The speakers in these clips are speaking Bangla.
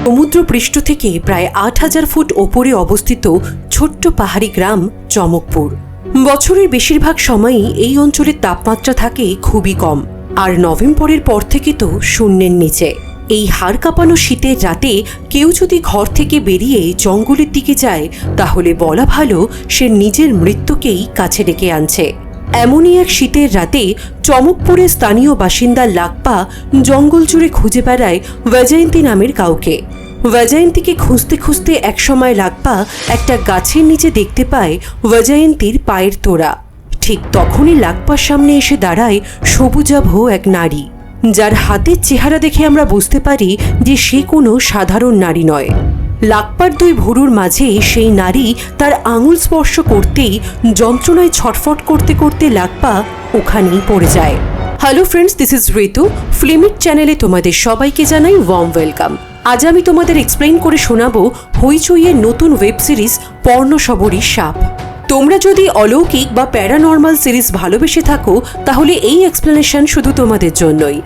সমুদ্রপৃষ্ঠ থেকে প্রায় ৮,০০০ ফুট ওপরে অবস্থিত ছোট্ট পাহাড়ি গ্রাম চমকপুর। বছরের বেশিরভাগ সময়ই এই অঞ্চলের তাপমাত্রা থাকে খুবই কম, আর নভেম্বরের পর থেকে তো শূন্যের নিচে। এই হাড় কাঁপানো শীতের রাতে কেউ যদি ঘর থেকে বেরিয়ে জঙ্গলের দিকে যায়, তাহলে বলা ভালো সে নিজের মৃত্যুকেই কাছে ডেকে আনছে। এমনই এক শীতের রাতে চমকপুরের স্থানীয় বাসিন্দা লাকপা জঙ্গল জুড়ে খুঁজে বেড়ায় বৈজয়ন্তী নামের কাউকে। বৈজয়ন্তীকে খুঁজতে খুঁজতে একসময় লাকপা একটা গাছের নিচে দেখতে পায় বৈজয়ন্তীর পায়ের তোড়া। ঠিক তখনই লাকপার সামনে এসে দাঁড়ায় সবুজাভ এক নারী, যার হাতের চেহারা দেখে আমরা বুঝতে পারি যে সে কোনো সাধারণ নারী নয়। লাকপার দুই ভুরুর মাঝে সেই নারী তার আঙুল স্পর্শ করতেই যন্ত্রণায় ছটফট করতে করতে লাকপা ওখানেই পড়ে যায়। Hello friends, this is Ritu. Filmic চ্যানেলে তোমাদের সবাইকে জানাই ওয়ার্ম ওয়েলকাম। আজ আমি তোমাদের এক্সপ্লেইন করে শোনাবো হইচইয়ের নতুন ওয়েব সিরিজ পর্ণশবরীর সাপ। তোমরা যদি অলৌকিক বা প্যারানর্মাল সিরিজ ভালোবেসে থাকো, তাহলে এই এক্সপ্লেনেশন শুধু তোমাদের জন্যই।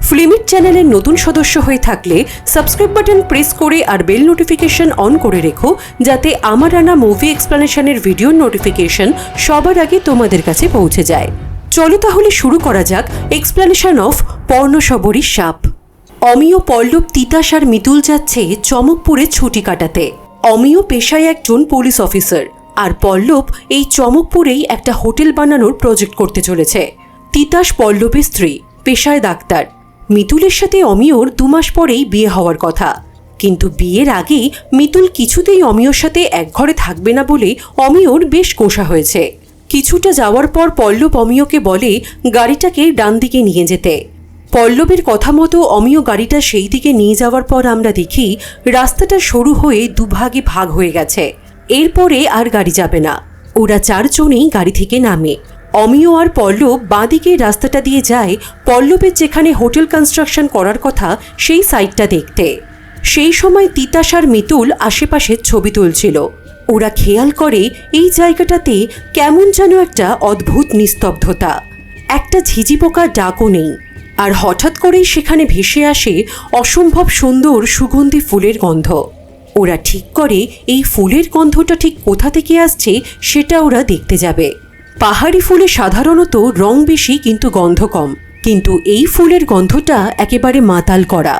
ফিল্মিক চ্যানেলের নতুন সদস্য হয়ে থাকলে সাবস্ক্রাইব বাটন প্রেস করে আর বেল নোটিফিকেশন অন করে রেখো, যাতে আমার আনা মুভি এক্সপ্লেনেশনের ভিডিওর নোটিফিকেশন সবার আগে তোমাদের কাছে পৌঁছে যায়। চলো তাহলে শুরু করা যাক এক্সপ্লেনেশন অফ পর্ণশবরীর সাপ। অমিয়, পল্লব, তিতাস আর মিতুল যাচ্ছে চমকপুরে ছুটি কাটাতে। অমিয় পেশায় একজন পুলিশ অফিসার, আর পল্লব এই চমকপুরেই একটা হোটেল বানানোর প্রজেক্ট করতে চলেছে। তিতাস পল্লবের স্ত্রী, পেশায় ডাক্তার। মিতুলের সাথে অমিয়র 2 মাস পরেই বিয়ে হওয়ার কথা, কিন্তু বিয়ের আগে মিতুল কিছুতেই অমিয়র সাথে এক ঘরে থাকবে না বলে অমিয়র বেশ কোষা হয়েছে। কিছুটা যাওয়ার পর পল্লব অমিয়কে বলে গাড়িটাকে ডান দিকে নিয়ে যেতে। পল্লবের কথা মতো অমিয় গাড়িটা সেই দিকে নিয়ে যাওয়ার পর আমরা দেখি রাস্তাটা সরু হয়ে দুভাগে ভাগ হয়ে গেছে। এরপরে আর গাড়ি যাবে না। ওরা 4 জনেই গাড়ি থেকে নামে। অমিয় আর পল্লব বাঁদিকে রাস্তাটা দিয়ে যায় পল্লবের যেখানে হোটেল কনস্ট্রাকশন করার কথা সেই সাইটটা দেখতে। সেই সময় তিতাস আর মিতুল আশেপাশের ছবি তুলছিল। ওরা খেয়াল করে এই জায়গাটাতে কেমন যেন একটা অদ্ভুত নিস্তব্ধতা, একটা ঝিঝি পোকার ডাকও নেই। আর হঠাৎ করেই সেখানে ভেসে আসে অসম্ভব সুন্দর সুগন্ধি ফুলের গন্ধ। ওরা ঠিক করে এই ফুলের গন্ধটা ঠিক কোথা থেকে আসছে সেটা ওরা দেখতে যাবে। পাহাড়ি ফুলে সাধারণত রং বেশি কিন্তু গন্ধ কম, কিন্তু এই ফুলের গন্ধটা একেবারে মাতাল করা।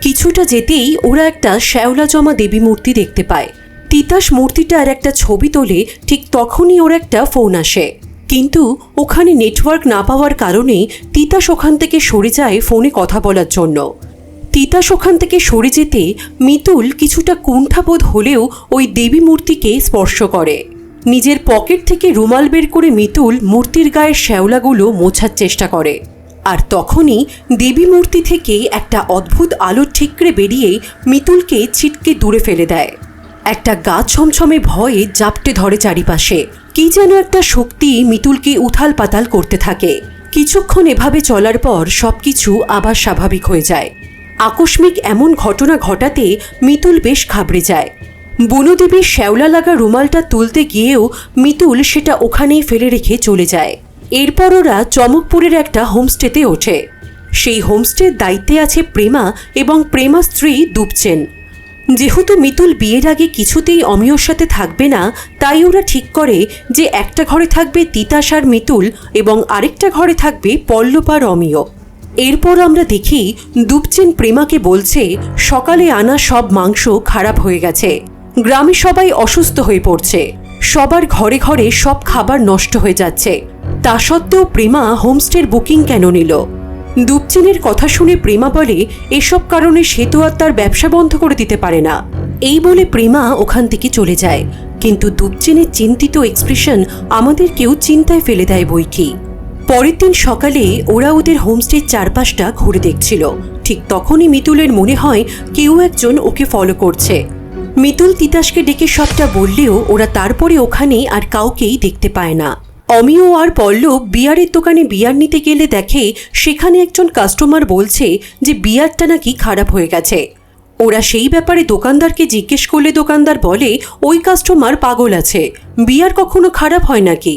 কিছুটা যেতেই ওরা একটা শ্যাওলা জমা দেবী মূর্তি দেখতে পায়। তিতাস মূর্তিটার একটা ছবি তোলে, ঠিক তখনই ওর একটা ফোন আসে, কিন্তু ওখানে নেটওয়ার্ক না পাওয়ার কারণে তিতাস ওখান থেকে সরে যায় ফোনে কথা বলার জন্য। তিতাস ওখান থেকে সরে যেতে মিতুল কিছুটা কুণ্ঠাবোধ হলেও ওই দেবী মূর্তিকে স্পর্শ করে। নিজের পকেট থেকে রুমাল বের করে মিতুল মূর্তির গায়ের শ্যাওলাগুলো মোছার চেষ্টা করে, আর তখনই দেবী মূর্তি থেকে একটা অদ্ভুত আলোর ঠিকরে বেরিয়ে মিতুলকে ছিটকে দূরে ফেলে দেয়। একটা গা ছমছমে ভয়ে জাপটে ধরে চারিপাশে। কি যেন একটা শক্তি মিতুলকে উথাল পাতাল করতে থাকে। কিছুক্ষণ এভাবে চলার পর সবকিছু আবার স্বাভাবিক হয়ে যায়। আকস্মিক এমন ঘটনা ঘটাতে মিতুল বেশ ঘাবড়ে যায়। বনদেবীর শ্যাওলা লাগা রুমালটা তুলতে গিয়েও মিতুল সেটা ওখানেই ফেলে রেখে চলে যায়। এরপর ওরা চমকপুরের একটা হোমস্টেতে ওঠে। সেই হোমস্টের দায়িত্বে আছে প্রেমা এবং প্রেমা স্ত্রী দুপচেন। যেহেতু মিতুল বিয়ের আগে কিছুতেই অমিয়র সাথে থাকবে না, তাই ওরা ঠিক করে যে একটা ঘরে থাকবে তিতাস আর মিতুল এবং আরেকটা ঘরে থাকবে পল্লব আর অমিয়। এরপর আমরা দেখি দুপচেন প্রেমাকে বলছে সকালে আনা সব মাংস খারাপ হয়ে গেছে, গ্রামে সবাই অসুস্থ হয়ে পড়ছে, সবার ঘরে ঘরে সব খাবার নষ্ট হয়ে যাচ্ছে। তা সত্ত্বেও প্রেমা হোমস্টের বুকিং কেন নিল? দুপচেনের কথা শুনে প্রেমা বলে এসব কারণে সে তো আর তার ব্যবসা বন্ধ করে দিতে পারে না। এই বলে প্রেমা ওখান থেকে চলে যায়, কিন্তু দুপচেনের চিন্তিত এক্সপ্রেশন আমাদেরকেও চিন্তায় ফেলে দেয় বইকি। পরের দিন সকালে ওরা ওদের হোমস্টের চারপাশটা ঘুরে দেখছিল। ঠিক তখনই মিতুলের মনে হয় কেউ একজন ওকে ফলো করছে। মিতুল তিতাসকে ডেকে সবটা বললেও ওরা তারপরে ওখানে আর কাউকেই দেখতে পায় না। অমিয় আর পল্লব বিয়ারের দোকানে বিয়ার নিতে গেলে দেখে সেখানে একজন কাস্টমার বলছে যে বিয়ারটা নাকি খারাপ হয়ে গেছে। ওরা সেই ব্যাপারে দোকানদারকে জিজ্ঞেস করলে দোকানদার বলে ওই কাস্টমার পাগল আছে, বিয়ার কখনো খারাপ হয় নাকি।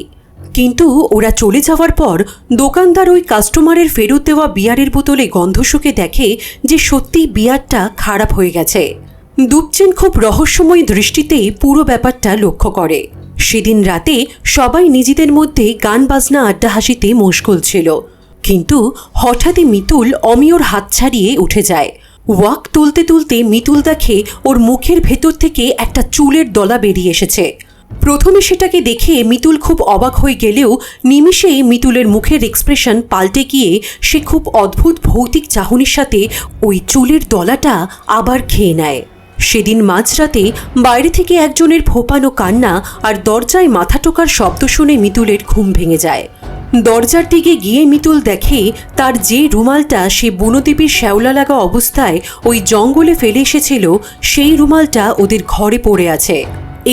কিন্তু ওরা চলে যাওয়ার পর দোকানদার ওই কাস্টমারের ফেরত দেওয়া বিয়ারের বোতলে গন্ধ শুকে দেখে যে সত্যি বিয়ারটা খারাপ হয়ে গেছে। দুপচেন খুব রহস্যময় দৃষ্টিতে পুরো ব্যাপারটা লক্ষ্য করে। সেদিন রাতে সবাই নিজেদের মধ্যে গান বাজনা আড্ডা হাসিতে মশগুল ছিল, কিন্তু হঠাৎই মিতুল অমিয়র হাত ছাড়িয়ে উঠে যায়। ওয়াক তুলতে তুলতে মিতুল দেখে ওর মুখের ভেতর থেকে একটা চুলের দলা বেরিয়ে এসেছে। প্রথমে সেটাকে দেখে মিতুল খুব অবাক হয়ে গেলেও নিমিষেই মিতুলের মুখের এক্সপ্রেশন পাল্টে গিয়ে সে খুব অদ্ভুত ভৌতিক চাহনির সাথে ওই চুলের দলাটা আবার খেয়ে নেয়। সেদিন মাঝরাতে বাইরে থেকে একজনের ফোপানো কান্না আর দরজায় মাথা টোকার শব্দ শুনে মিতুলের ঘুম ভেঙে যায়। দরজার দিকে গিয়ে মিতুল দেখে তার যে রুমালটা সে বনদেবীর শ্যাওলা লাগা অবস্থায় ওই জঙ্গলে ফেলে এসেছিল, সেই রুমালটা ওদের ঘরে পড়ে আছে।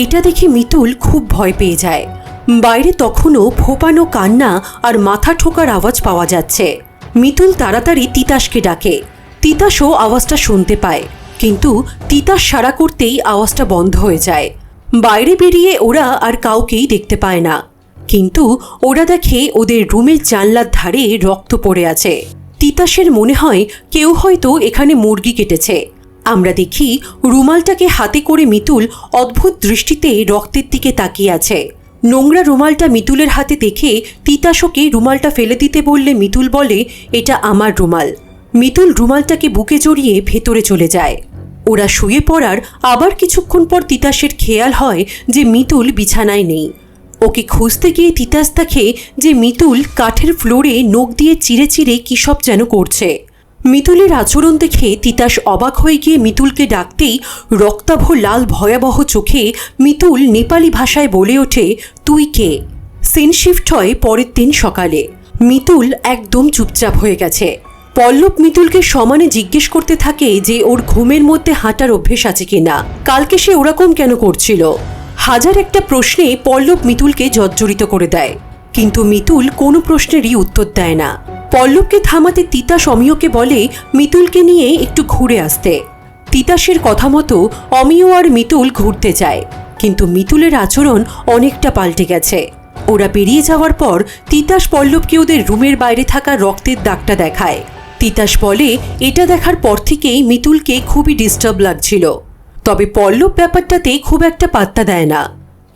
এটা দেখে মিতুল খুব ভয় পেয়ে যায়। বাইরে তখনও ফোপানো কান্না আর মাথা ঠোকার আওয়াজ পাওয়া যাচ্ছে। মিতুল তাড়াতাড়ি তিতাসকে ডাকে। তিতাসও আওয়াজটা শুনতে পায়, কিন্তু তিতাস সাড়া করতেই আওয়াজটা বন্ধ হয়ে যায়। বাইরে বেরিয়ে ওরা আর কাউকেই দেখতে পায় না, কিন্তু ওরা দেখে ওদের রুমের জানলার ধারে রক্ত পড়ে আছে। তিতাসের মনে হয় কেউ হয়তো এখানে মুরগি কেটেছে। আমরা দেখি রুমালটাকে হাতে করে মিতুল অদ্ভুত দৃষ্টিতে রক্তের দিকে তাকিয়ে আছে। নোংরা রুমালটা মিতুলের হাতে দেখে তিতাসকে রুমালটা ফেলে দিতে বললে মিতুল বলে, এটা আমার রুমাল। মিতুল রুমালটাকে বুকে জড়িয়ে ভেতরে চলে যায়। ওরা শুয়ে পড়ার আবার কিছুক্ষণ পর তিতাসের খেয়াল হয় যে মিতুল বিছানায় নেই। ওকে খুঁজতে গিয়ে তিতাস দেখে যে মিতুল কাঠের ফ্লোরে নখ দিয়ে চিরে চিরে কী সব যেন করছে। মিতুলের আচরণ দেখে তিতাস অবাক হয়ে গিয়ে মিতুলকে ডাকতেই রক্তাভ লাল ভয়াবহ চোখে মিতুল নেপালি ভাষায় বলে ওঠে, তুই কে? সিন শিফট হয় পরের দিন সকালে। মিতুল একদম চুপচাপ হয়ে গেছে। পল্লব মিতুলকে সমানে জিজ্ঞেস করতে থাকে যে ওর ঘুমের মধ্যে হাঁটার অভ্যেস আছে কিনা, কালকে সে ওরকম কেন করছিল। হাজার একটা প্রশ্নে পল্লব মিতুলকে জর্জরিত করে দেয়, কিন্তু মিতুল কোনো প্রশ্নেরই উত্তর দেয় না। পল্লবকে থামাতে তিতাস অমিয়কে বলে মিতুলকে নিয়ে একটু ঘুরে আসতে। তিতাসের কথা মতো অমিয় আর মিতুল ঘুরতে যায়, কিন্তু মিতুলের আচরণ অনেকটা পাল্টে গেছে। ওরা বেরিয়ে যাওয়ার পর তিতাস পল্লবকে ওদের রুমের বাইরে থাকা রক্তের দাগটা দেখায়। তিতাস বলে এটা দেখার পর থেকেই মিতুলকে খুবই ডিস্টার্ব লাগছিল, তবে পল্লব ব্যাপারটাতে খুব একটা পাত্তা দেয় না।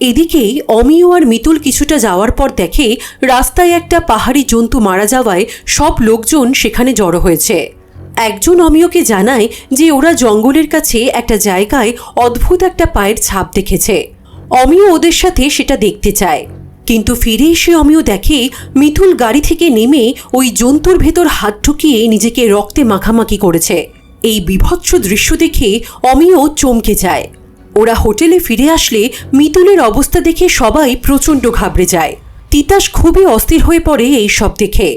এদিকে অমিয় আর মিতুল কিছুটা যাওয়ার পর দেখে রাস্তায় একটা পাহাড়ি জন্তু মারা যাওয়ায় সব লোকজন সেখানে জড়ো হয়েছে। একজন অমিয়কে জানায় যে ওরা জঙ্গলের কাছে একটা জায়গায় অদ্ভুত একটা পায়ের ছাপ দেখেছে। অমিয় ওদের সাথে সেটা দেখতে চায়, কিন্তু ফিরে এসে অমিয় দেখে মিতুল গাড়ি থেকে নেমে ওই জন্তুর ভেতর হাত ঢুকিয়ে নিজেকে রক্তে মাখামাখি করেছে। এই বিভৎস দৃশ্য দেখে অমিয় চমকে যায়। ওরা হোটেলে ফিরে আসলে মিতুলের অবস্থা দেখে সবাই প্রচণ্ড ঘাবড়ে যায়। তিতাস খুবই অস্থির হয়ে পড়ে এই সব দেখে।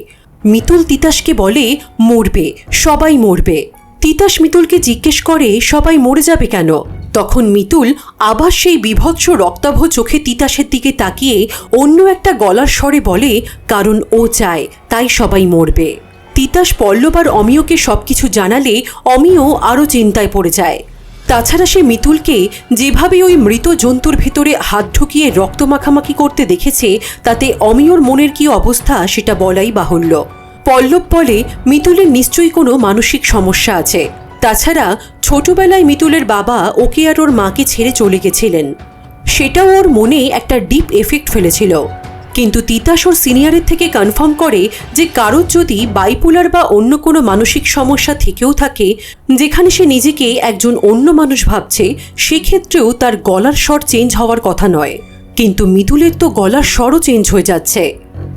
মিতুল তিতাসকে বলে মরবে, সবাই মরবে। তিতাস মিতুলকে জিজ্ঞেস করে সবাই মরে যাবে কেন? তখন মিতুল আবার সেই বিভৎস রক্তাভ চোখে তিতাসের দিকে তাকিয়ে অন্য একটা গলার স্বরে বলে, কারণ ও চায় তাই সবাই মরবে। তিতাস পল্লব আর অমিয়কে সবকিছু জানালে অমিয় আরও চিন্তায় পড়ে যায়। তাছাড়া সে মিতুলকে যেভাবে ওই মৃত জন্তুর ভেতরে হাত ঢুকিয়ে রক্ত মাখামাখি করতে দেখেছে, তাতে অমিয়র মনের কী অবস্থা সেটা বলাই বাহুল্য। পল্লব বলে মিতুলের নিশ্চয়ই কোনো মানসিক সমস্যা আছে। তাছাড়া ছোটবেলায় মিতুলের বাবা ওকে আর ওর মাকে ছেড়ে চলে গেছিলেন, সেটাও ওর মনে একটা ডিপ এফেক্ট ফেলেছিল। কিন্তু তিতাস ওর সিনিয়রের থেকে কনফার্ম করে যে কারোর যদি বাইপোলার বা অন্য কোনো মানসিক সমস্যা থেকেও থাকে, যেখানে সে নিজেকে একজন অন্য মানুষ ভাবছে, সেক্ষেত্রেও তার গলার স্বর চেঞ্জ হওয়ার কথা নয়। কিন্তু মিতুলের তো গলার স্বরও চেঞ্জ হয়ে যাচ্ছে।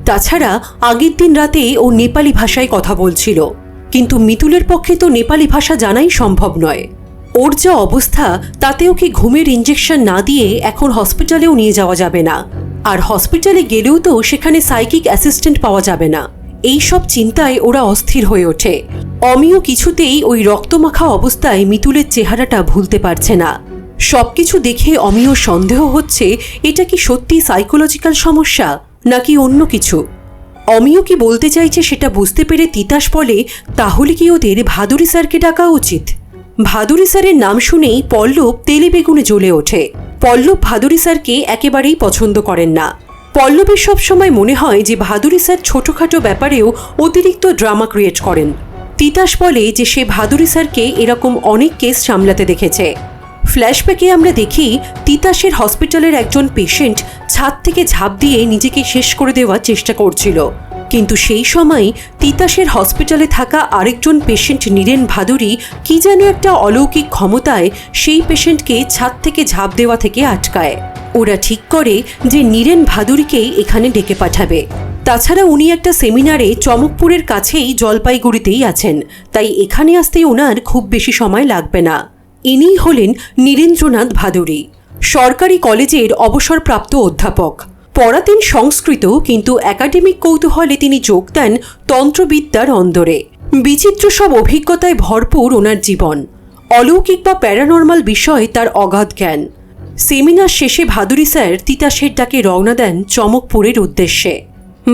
তাছাড়া আগের দিন রাতে ও নেপালি ভাষায় কথা বলছিল, কিন্তু মিতুলের পক্ষে তো নেপালি ভাষা জানাই সম্ভব নয়। ওর যা অবস্থা তাতে ওকে ঘুমের ইঞ্জেকশন না দিয়ে এখন হসপিটালেও নিয়ে যাওয়া যাবে না, আর হসপিটালে গেলেও তো সেখানে সাইকিক অ্যাসিস্ট্যান্ট পাওয়া যাবে না। এই সব চিন্তায় ওরা অস্থির হয়ে ওঠে। অমিয় কিছুতেই ওই রক্তমাখা অবস্থায় মিতুলের চেহারাটা ভুলতে পারছে না। সবকিছু দেখে অমিয় সন্দেহ হচ্ছে এটা কি সত্যি সাইকোলজিক্যাল সমস্যা নাকি অন্য কিছু। অমিয় কি বলতে চাইছে সেটা বুঝতে পেরে তিতাস বলে, তাহলে কি ওদের ভাদুরী স্যারকে ডাকা উচিত? ভাদুরী স্যারের নাম শুনেই পল্লব তেলে বেগুনে জ্বলে ওঠে। পল্লব ভাদুরী স্যারকে একেবারেই পছন্দ করেন না। পল্লবের সবসময় মনে হয় যে ভাদুরী স্যার ছোটোখাটো ব্যাপারেও অতিরিক্ত ড্রামা ক্রিয়েট করেন। তিতাস বলে যে সে ভাদুরী স্যারকে এরকম অনেক কেস সামলাতে দেখেছে। ফ্ল্যাশব্যাকে আমরা দেখি তিতাসের হসপিটালের একজন পেশেন্ট ছাদ থেকে ঝাঁপ দিয়ে নিজেকে শেষ করে দেওয়ার চেষ্টা করছিল, কিন্তু সেই সময় তিতাসের হসপিটালে থাকা আরেকজন পেশেন্ট নীরেন ভাদুরী কি যেন একটা অলৌকিক ক্ষমতায় সেই পেশেন্টকে ছাদ থেকে ঝাঁপ দেওয়া থেকে আটকায়। ওরা ঠিক করে যে নীরেন ভাদুরীকেই এখানে ডেকে পাঠাবে। তাছাড়া উনি একটা সেমিনারে চমকপুরের কাছেই জলপাইগুড়িতেই আছেন, তাই এখানে আসতেই ওনার খুব বেশি সময় লাগবে না। ইনিই হলেন নীরেন্দ্রনাথ ভাদুরী, সরকারি কলেজের অবসরপ্রাপ্ত অধ্যাপক। পড়াতেন সংস্কৃত, কিন্তু একাডেমিক কৌতূহলে তিনি যোগ দেন তন্ত্রবিদ্যার অন্দরে। বিচিত্র সব অভিজ্ঞতায় ভরপুর ওনার জীবন। অলৌকিক বা প্যারানর্মাল বিষয় তার অগাধ জ্ঞান। সেমিনার শেষে ভাদুরী স্যার তিতাসের ডাকে রওনা দেন চমকপুরের উদ্দেশ্যে।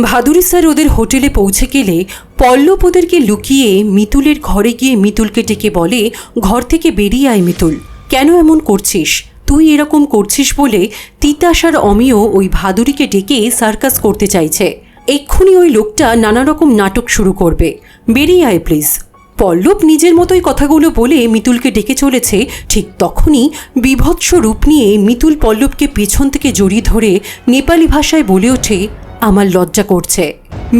ভাদুরী স্যার ওদের হোটেলে পৌঁছে গেলে পল্লব ওদেরকে লুকিয়ে মিতুলের ঘরে গিয়ে মিতুলকে ডেকে বলে, ঘর থেকে বেরিয়ে আয় মিতুল, কেন এমন করছিস? তুই এরকম করছিস বলে তিতাস আর অমিয় ওই ভাদুরীকে ডেকে সার্কাস করতে চাইছে। এক্ষুনি ওই লোকটা নানা রকম নাটক শুরু করবে, বেরিয়ে আয় প্লিজ। পল্লব নিজের মতোই কথাগুলো বলে মিতুলকে ডেকে চলেছে, ঠিক তখনই বিভৎস রূপ নিয়ে মিতুল পল্লবকে পেছন থেকে জড়িয়ে ধরে নেপালি ভাষায় বলে ওঠে, আমার লজ্জা করছে।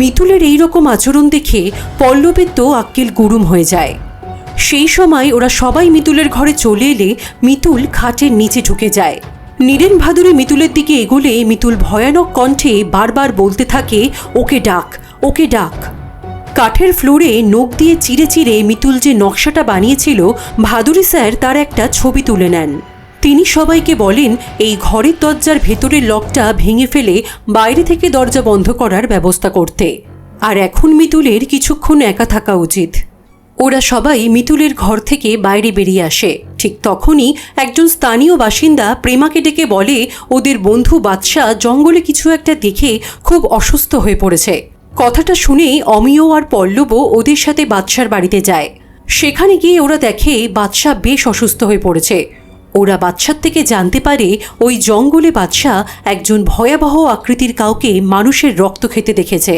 মিতুলের এইরকম আচরণ দেখে পল্লবের তো আক্কেল গুরুম হয়ে যায়। সেই সময় ওরা সবাই মিতুলের ঘরে চলে এলে মিতুল খাটের নিচে ঢুকে যায়। নীরেন ভাদুরী মিতুলের দিকে এগোলে মিতুল ভয়ানক কণ্ঠে বারবার বলতে থাকে, ওকে ডাক, ওকে ডাক। কাঠের ফ্লোরে নখ দিয়ে চিরে চিরে মিতুল যে নকশাটা বানিয়েছিল, ভাদুরী স্যার তার একটা ছবি তুলে নেন। তিনি সবাইকে বলেন এই ঘরের দরজার ভেতরের লকটা ভেঙে ফেলে বাইরে থেকে দরজা বন্ধ করার ব্যবস্থা করতে। আর এখন মিতুলের কিছুক্ষণ একা থাকা উচিত। ওরা সবাই মিতুলের ঘর থেকে বাইরে বেরিয়ে আসে। ঠিক তখনই একজন স্থানীয় বাসিন্দা প্রেমাকে ডেকে বলে, ওদের বন্ধু বাদশাহ জঙ্গলে কিছু একটা দেখে খুব অসুস্থ হয়ে পড়েছে। কথাটা শুনেই অমিয় আর পল্লবও ওদের সাথে বাদশার বাড়িতে যায়। সেখানে গিয়ে ওরা দেখে বাদশাহ বেশ অসুস্থ হয়ে পড়েছে। ওরা বাদশার থেকে জানতে পারে ওই জঙ্গলে বাদশাহ একজন ভয়াবহ আকৃতির কাউকে মানুষের রক্ত খেতে দেখেছে।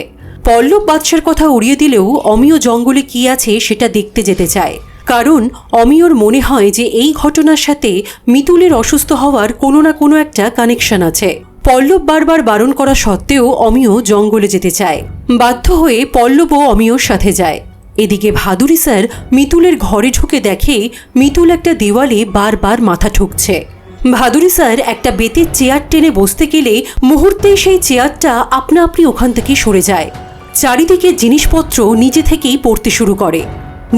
পল্লব বাদশার কথা উড়িয়ে দিলেও অমিয় জঙ্গলে কি আছে সেটা দেখতে যেতে চায়, কারণ অমিয়র মনে হয় যে এই ঘটনার সাথে মিতুলের অসুস্থ হওয়ার কোনো না কোনো একটা কানেকশন আছে। পল্লব বারবার বারণ করা সত্ত্বেও অমিয় জঙ্গলে যেতে চায়। বাধ্য হয়ে পল্লবও অমিয়র সাথে যায়। এদিকে ভাদুরী স্যার মিতুলের ঘরে ঢুকে দেখে মিতুল একটা দেওয়ালে বারবার মাথা ঠুকছে। ভাদুরী স্যার একটা বেতের চেয়ার টেনে বসতে গেলে মুহূর্তেই সেই চেয়ারটা আপনা আপনি ওখান থেকে সরে যায়। চারিদিকে জিনিসপত্র নিজে থেকেই পড়তে শুরু করে।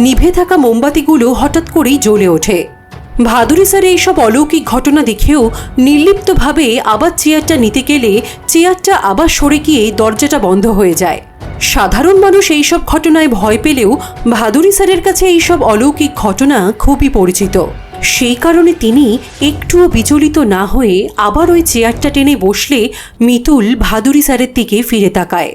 নিভে থাকা মোমবাতিগুলো হঠাৎ করেই জ্বলে ওঠে। ভাদুরী স্যার এইসব অলৌকিক ঘটনা দেখেও নির্লিপ্তভাবে আবার চেয়ারটা নিতে গেলে চেয়ারটা আবার সরে গিয়ে দরজাটা বন্ধ হয়ে যায়। সাধারণ মানুষ এইসব ঘটনায় ভয় পেলেও ভাদুরী স্যারের কাছে এইসব অলৌকিক ঘটনা খুবই পরিচিত। সেই কারণে তিনি একটুও বিচলিত না হয়ে আবার ওই চেয়ারটা টেনে বসলে মিতুল ভাদুরী স্যারের দিকে ফিরে তাকায়।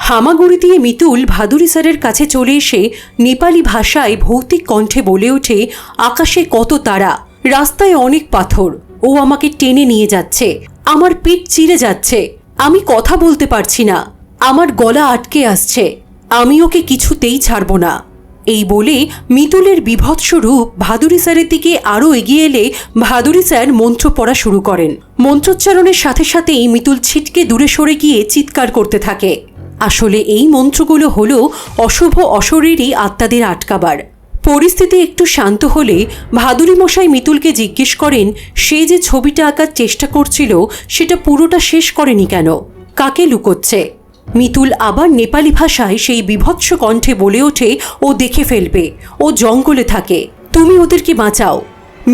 হামাগুড়ি দিয়ে মিতুল ভাদুরী স্যারের কাছে চলে এসে নেপালি ভাষায় ভৌতিক কণ্ঠে বলে ওঠে, আকাশে কত তারা, রাস্তায় অনেক পাথর, ও আমাকে টেনে নিয়ে যাচ্ছে, আমার পিঠ চিরে যাচ্ছে, আমি কথা বলতে পারছি না, আমার গলা আটকে আসছে, আমি ওকে কিছুতেই ছাড়ব না। এই বলে মিতুলের বিভৎস রূপ ভাদুরী স্যারের দিকে আরও এগিয়ে এলে ভাদুরী স্যার মন্ত্র পড়া শুরু করেন। মন্ত্রোচ্চারণের সাথে সাথেই মিতুল ছিটকে দূরে সরে গিয়ে চিৎকার করতে থাকে। আসলে এই মন্ত্রগুলো হলো অশুভ অশরীরী আত্মাদের আটকাবার। পরিস্থিতি একটু শান্ত হলে ভাদুরী মশাই মিতুলকে জিজ্ঞেস করেন, সে যে ছবিটা আঁকার চেষ্টা করছিল সেটা পুরোটা শেষ করেনি কেন, কাকে লুকোচ্ছে? মিতুল আবার নেপালি ভাষায় সেই বিভৎস কণ্ঠে বলে ওঠে, ও দেখে ফেলবে, ও জঙ্গলে থাকে, তুমি ওদেরকে বাঁচাও।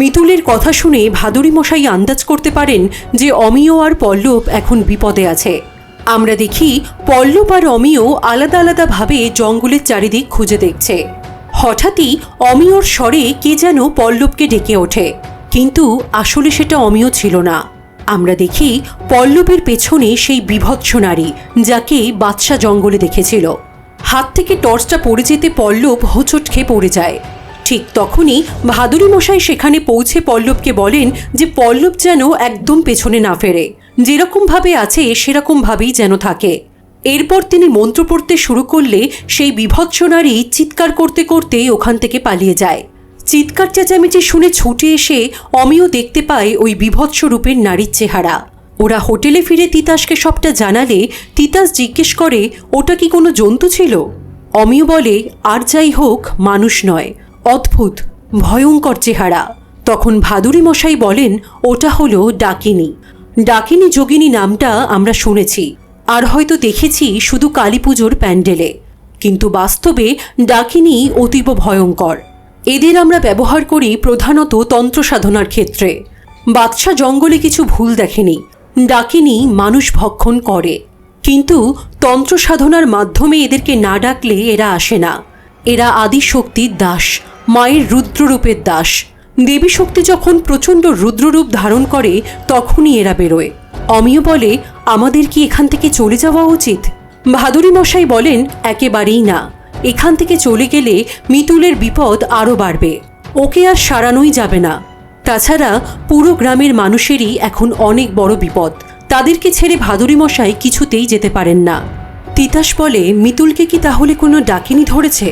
মিতুলের কথা শুনে ভাদুরী মশাই আন্দাজ করতে পারেন যে অমিয় আর পল্লব এখন বিপদে আছে। আমরা দেখি পল্লব আর অমিয় আলাদা আলাদাভাবে জঙ্গলের চারিদিক খুঁজে দেখছে। হঠাৎই অমিয়র স্বরে কে যেন পল্লবকে ডেকে ওঠে, কিন্তু আসলে সেটা অমিয় ছিল না। আমরা দেখি পল্লবের পেছনে সেই বিভৎস নারী যাকে বাদশা জঙ্গলে দেখেছিল। হাত থেকে টর্চটা পড়ে যেতে পল্লব হোঁচট খেয়ে পড়ে যায়। ঠিক তখনই ভাদুরী মশাই সেখানে পৌঁছে পল্লবকে বলেন যে পল্লব যেন একদম পেছনে না ফেরে, যেরকমভাবে আছে সেরকমভাবেই যেন থাকে। এরপর তিনি মন্ত্র পড়তে শুরু করলে সেই বিভৎস নারী চিৎকার করতে করতে ওখান থেকে পালিয়ে যায়। চিৎকার চেঁচামেচি শুনে ছুটে এসে অমিয় দেখতে পায় ওই বীভৎস রূপের নারীর চেহারা। ওরা হোটেলে ফিরে তিতাসকে সবটা জানালে তিতাস জিজ্ঞেস করে ওটা কি কোনো জন্তু ছিল? অমিয় বলে আর যাই হোক মানুষ নয়, অদ্ভুত ভয়ঙ্কর চেহারা। তখন ভাদুরী মশাই বলেন ওটা হলো ডাকিনী। ডাকিনী যোগিনী নামটা আমরা শুনেছি আর হয়তো দেখেছি শুধু কালী পুজোর প্যান্ডেলে, কিন্তু বাস্তবে ডাকিনী অতীব ভয়ঙ্কর। এদের আমরা ব্যবহার করি প্রধানত তন্ত্র সাধনার ক্ষেত্রে। বাদশা জঙ্গলে কিছু ভুল দেখেনি, ডাকিনী মানুষ ভক্ষণ করে, কিন্তু তন্ত্র সাধনার মাধ্যমে এদেরকে না ডাকলে এরা আসে না। এরা আদিশক্তির দাস, মায়ের রুদ্ররূপের দাস। দেবী শক্তি যখন প্রচণ্ড রুদ্ররূপ ধারণ করে তখনই এরা বেরোয়। অমিয় বলে আমাদের কি এখান থেকে চলে যাওয়া উচিত? ভাদুরী মশাই বলেন একেবারেই না, এখান থেকে চলে গেলে মিতুলের বিপদ আরও বাড়বে, ওকে আর সারানোই যাবে না। তাছাড়া পুরো গ্রামের মানুষেরই এখন অনেক বড় বিপদ, তাদেরকে ছেড়ে ভাদুরী মশাই কিছুতেই যেতে পারেন না। তিতাস বলে মিতুলকে কি তাহলে কোনো ডাকিনী ধরেছে?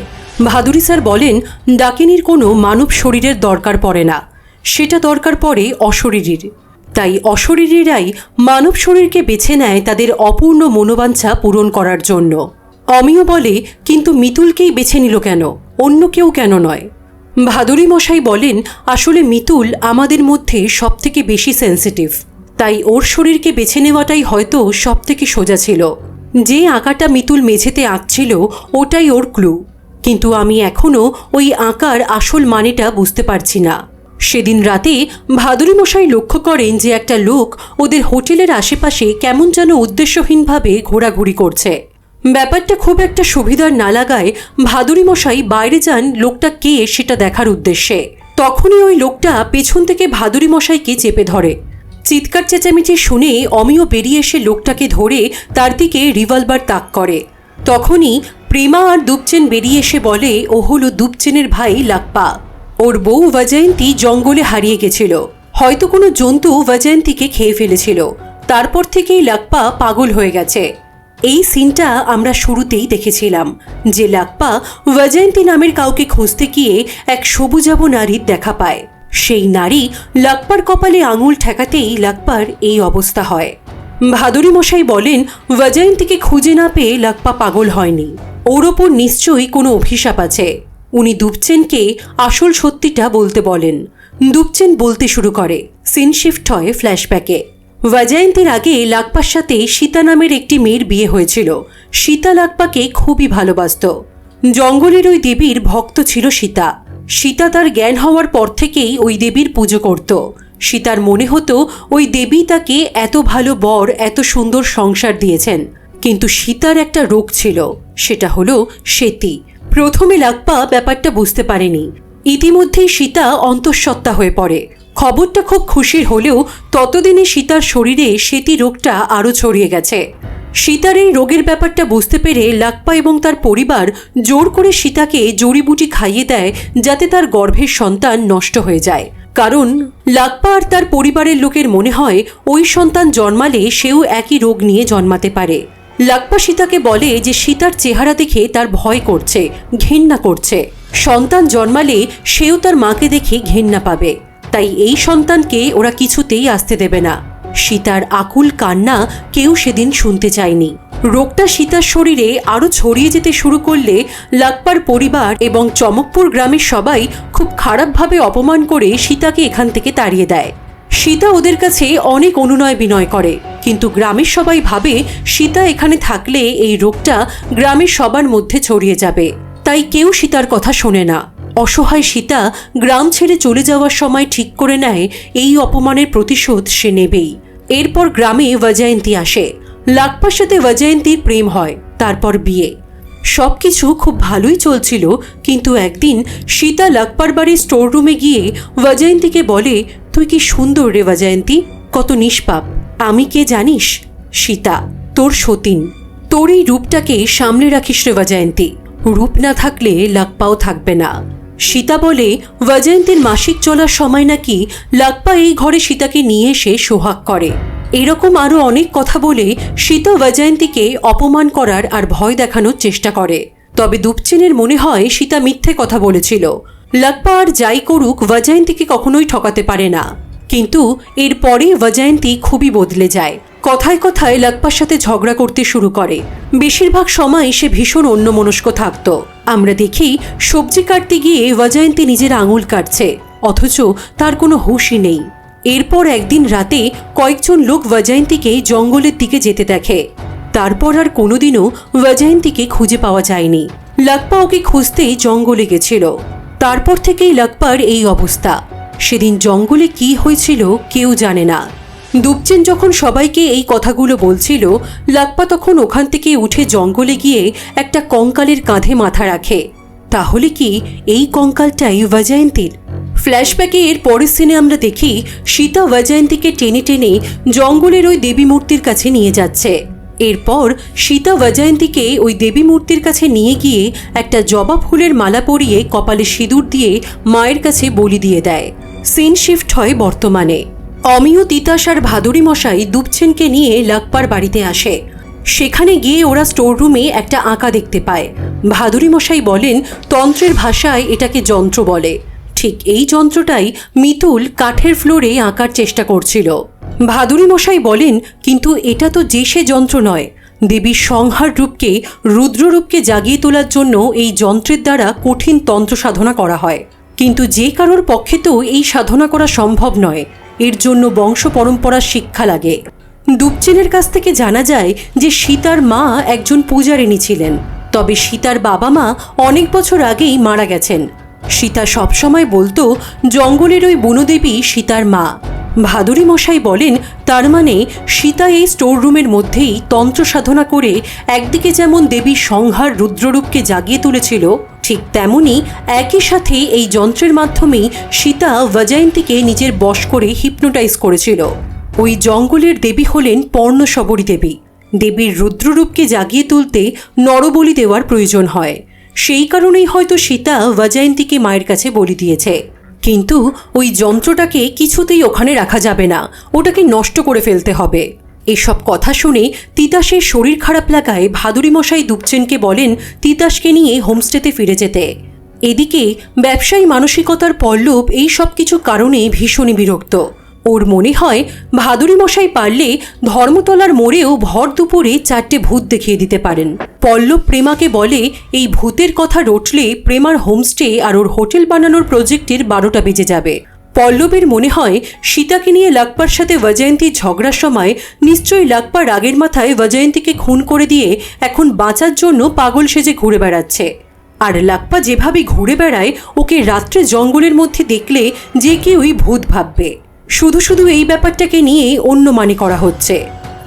ভাদুরী স্যার বলেন ডাকিনীর কোনো মানব শরীরের দরকার পড়ে না, সেটা দরকার পড়ে অশরীরীর। তাই অশরীরীরাই মানব শরীরকে বেছে নেয় তাদের অপূর্ণ মনোবাঞ্ছা পূরণ করার জন্য। অমিয় বলে কিন্তু মিতুলকেই বেছে নিল কেন, অন্য কেউ কেন নয়? ভাদুরী মশাই বলেন আসলে মিতুল আমাদের মধ্যে সবথেকে বেশি সেন্সিটিভ, তাই ওর শরীরকে বেছে নেওয়াটাই হয়তো সবথেকে সোজা ছিল। যে আঁকাটা মিতুল মেঝেতে আঁকছিল ওটাই ওর ক্লু, কিন্তু আমি এখনও ওই আঁকার আসল মানেটা বুঝতে পারছি না। সেদিন রাতে ভাদুরী মশাই লক্ষ্য করেন যে একটা লোক ওদের হোটেলের আশেপাশে কেমন যেন উদ্দেশ্যহীনভাবে ঘোরাঘুরি করছে। ব্যাপারটা খুব একটা সুবিধার না লাগায় ভাদুরী মশাই বাইরে যান লোকটা কে সেটা দেখার উদ্দেশ্যে। তখনই ওই লোকটা পেছন থেকে ভাদুরী মশাইকে চেপে ধরে। চিৎকার চেঁচামেচি শুনে অমিয় বেরিয়ে এসে লোকটাকে ধরে তার দিকে রিভলভার তাক করে। তখনই প্রেমা আর দুপচেন বেরিয়ে এসে বলে ও হলো দুপচেনের ভাই লাকপা। ওর বউ বৈজয়ন্তী জঙ্গলে হারিয়ে গেছিল, হয়তো কোনো জন্তু বৈজয়ন্তীকে খেয়ে ফেলেছিল, তারপর থেকেই লাকপা পাগল হয়ে গেছে। এই সিনটা আমরা শুরুতেই দেখেছিলাম যে লাকপা বৈজয়ন্তী নামের কাউকে খুঁজতে গিয়ে এক সবুজাভ নারীর দেখা পায়। সেই নারী লাকপার কপালে আঙুল ঠেকাতেই লাকপার এই অবস্থা হয়। ভাদুরী মশাই বলেন বৈজয়ন্তীকে খুঁজে না পেয়ে লাকপা পাগল হয়নি, ওর ওপর নিশ্চয়ই কোনো অভিশাপ আছে। উনি দুপচেনকে আসল সত্যিটা বলতে বলেন। দুপচেন বলতে শুরু করে। সিন শিফট হয় ফ্ল্যাশব্যাকে। বৈজয়ন্তীর আগে লাকপার সাথে সীতা নামের একটি মেয়ের বিয়ে হয়েছিল। সীতা লাকপাকে খুবই ভালোবাসত। জঙ্গলের ওই দেবীর ভক্ত ছিল সীতা। সীতা তার জ্ঞান হওয়ার পর থেকেই ওই দেবীর পুজো করত। সীতার মনে হতো ওই দেবী তাকে এত ভালো বর, এত সুন্দর সংসার দিয়েছেন, কিন্তু সীতার একটা রোগ ছিল, সেটা হলো সেতী। প্রথমে লাকপা ব্যাপারটা বুঝতে পারেনি। ইতিমধ্যেই সীতা অন্তঃসত্ত্বা হয়ে পড়ে। খবরটা খুব খুশির হলেও ততদিনে সীতার শরীরে সেতী রোগটা আরও ছড়িয়ে গেছে। সীতার এই রোগের ব্যাপারটা বুঝতে পেরে লাকপা এবং তার পরিবার জোর করে সীতাকে জড়িবুটি খাইয়ে দেয় যাতে তার গর্ভের সন্তান নষ্ট হয়ে যায়। কারণ লাকপা আর তার পরিবারের লোকের মনে হয় ওই সন্তান জন্মালে সেও একই রোগ নিয়ে জন্মাতে পারে। লাকপা সীতাকে বলে যে সীতার চেহারা দেখে তার ভয় করছে, ঘেন্না করছে। সন্তান জন্মালে সেও তার মাকে দেখে ঘেন্না পাবে, তাই এই সন্তানকে ওরা কিছুতেই আসতে দেবে না। সীতার আকুল কান্না কেউ সেদিন শুনতে চায়নি। রোগটা সীতার শরীরে আরও ছড়িয়ে যেতে শুরু করলে লাকপার পরিবার এবং চমকপুর গ্রামের সবাই খুব খারাপভাবে অপমান করে সীতাকে এখান থেকে তাড়িয়ে দেয়। সীতা ওদের কাছে অনেক অনুনয় বিনয় করে, কিন্তু গ্রামের সবাই ভাবে সীতা এখানে থাকলে এই রোগটা গ্রামের সবার মধ্যে ছড়িয়ে যাবে, তাই কেউ সীতার কথা শোনে না। অসহায় সীতা গ্রাম ছেড়ে চলে যাওয়ার সময় ঠিক করে নেয় এই অপমানের প্রতিশোধ সে নেবেই। এরপর গ্রামে বৈজয়ন্তী আসে। লাকপার সাথে বৈজয়ন্তীর প্রেম হয়, তারপর বিয়ে। সবকিছু খুব ভালোই চলছিল, কিন্তু একদিন সীতা লাকপার বাড়ির স্টোর রুমে গিয়ে বৈজয়ন্তীকে বলে, তুই কি সুন্দর রে বৈজয়ন্তী, কত নিষ্পাপ। আমি কে জানিস? সীতা, তোর সতীন। তোর এই রূপটাকে সামনে রাখিস রে বৈজয়ন্তী, রূপ না থাকলে লাকপাও থাকবে না। সীতা বলে বৈজয়ন্তীর মাসিক চলার সময় নাকি লাকপা এই ঘরে সীতাকে নিয়ে এসে সোহাগ করে। এরকম আরও অনেক কথা বলে সীতা বৈজয়ন্তীকে অপমান করার আর ভয় দেখানোর চেষ্টা করে। তবে দুপচেনের মনে হয় সীতা মিথ্যে কথা বলেছিল। লাকপা আর যাই করুক বৈজয়ন্তীকে কখনোই ঠকাতে পারে না, কিন্তু এরপরে বৈজয়ন্তী খুবই বদলে যায়। কথায় কথায় লাকপার সাথে ঝগড়া করতে শুরু করে। বেশিরভাগ সময় সে ভীষণ অন্যমনস্ক থাকত। আমরা দেখি সবজি কাটতে গিয়ে বৈজয়ন্তী নিজের আঙুল কাটছে, অথচ তার কোনো হুঁশই নেই। এরপর একদিন রাতে কয়েকজন লোক বৈজয়ন্তীকে জঙ্গলের দিকে যেতে দেখে। তারপর আর কোনোদিনও বৈজয়ন্তীকে খুঁজে পাওয়া যায়নি। লাকপা ওকে খুঁজতে জঙ্গলে গেছিল। তারপর থেকেই লাকপার এই অবস্থা। সেদিন জঙ্গলে কি হয়েছিল কেউ জানে না। দুপচেন যখন সবাইকে এই কথাগুলো বলছিল, লাকপা তখন ওখান থেকে উঠে জঙ্গলে গিয়ে একটা কঙ্কালের কাঁধে মাথা রাখে। তাহলে কি এই কঙ্কালটাই বৈজয়ন্তীর? ফ্ল্যাশব্যাকে এর পরের সিনে আমরা দেখি সীতা বৈজয়ন্তীকে টেনে টেনে জঙ্গলের ওই দেবী মূর্তির কাছে নিয়ে যাচ্ছে। এরপর সীতা বৈজয়ন্তীকে ওই দেবী মূর্তির কাছে নিয়ে গিয়ে একটা জবা ফুলের মালা পরিয়ে কপালে সিঁদুর দিয়ে মায়ের কাছে বলি দিয়ে দেয়। সিন শিফট হয় বর্তমানে। অমিয়, তিতাস আর ভাদুরী মশাই দুপচেনকে নিয়ে লাকপার বাড়িতে আসে। সেখানে গিয়ে ওরা স্টোর রুমে একটা আঁকা দেখতে পায়। ভাদুরী মশাই বলেন তন্ত্রের ভাষায় এটাকে যন্ত্র বলে। ঠিক এই যন্ত্রটাই মিতুল কাঠের ফ্লোরে আঁকার চেষ্টা করছিল। ভাদুরী মশাই বলেন কিন্তু এটা তো যে সে যন্ত্র নয়। দেবীর সংহার রূপকে, রুদ্ররূপকে জাগিয়ে তোলার জন্য এই যন্ত্রের দ্বারা কঠিন তন্ত্র সাধনা করা হয়, কিন্তু যে কারোর পক্ষে তো এই সাধনা করা সম্ভব নয়। এর জন্য বংশ পরম্পরার শিক্ষা লাগে। দুপচেনের কাছ থেকে জানা যায় যে সীতার মা একজন পূজারিণী ছিলেন, তবে সীতার বাবা মা অনেক বছর আগেই মারা গেছেন। সীতা সবসময় বলতো জঙ্গলের ওই বনদেবী সীতার মা। ভাদুরী মশাই বলেন তার মানে সীতা এই স্টোর রুমের মধ্যেই তন্ত্র সাধনা করে একদিকে যেমন দেবীর সংহার রুদ্ররূপকে জাগিয়ে তুলেছিল, ঠিক তেমনি একই সাথে এই যন্ত্রের মাধ্যমেই সীতা বৈজয়ন্তীকে নিজের বশ করে হিপনোটাইজ করেছিল। ওই জঙ্গলের দেবী হলেন পর্ণশবরী দেবী। দেবীর রুদ্ররূপকে জাগিয়ে তুলতে নরবলি দেওয়ার প্রয়োজন হয়। সেই কারণেই হয়তো সীতা বৈজয়ন্তীকে মায়ের কাছে বলি দিয়েছে। কিন্তু ওই যন্ত্রটাকে কিছুতেই ওখানে রাখা যাবে না, ওটাকে নষ্ট করে ফেলতে হবে। এসব কথা শুনে তিতাসের শরীর খারাপ লাগায় ভাদুরী মশাই দুপচেনকে বলেন তিতাসকে নিয়ে হোমস্টেতে ফিরে যেতে। এদিকে ব্যবসায়ী মানসিকতার পল্লব এই সব কিছু কারণে ভীষণই বিরক্ত। ওর মনে হয় ভাদুরী মশাই পারলে ধর্মতলার মোড়েও ভর দুপুরে 4টে ভূত দেখিয়ে দিতে পারেন। পল্লব প্রেমাকে বলে এই ভূতের কথা রটলে প্রেমার হোমস্টে আর ওর হোটেল বানানোর প্রজেক্টের 12টা বেজে যাবে। পল্লবের মনে হয় সীতাকে নিয়ে লাকপার সাথে বৈজয়ন্তীর ঝগড়ার সময় নিশ্চয়ই লাকপা রাগের মাথায় বৈজয়ন্তীকে খুন করে দিয়ে এখন বাঁচার জন্য পাগল সেজে ঘুরে বেড়াচ্ছে। আর লাকপা যেভাবে ঘুরে বেড়ায় ওকে রাত্রে জঙ্গলের মধ্যে দেখলে যে কেউই ভূত ভাববে। শুধু শুধু এই ব্যাপারটাকে নিয়ে অন্য মানে করা হচ্ছে।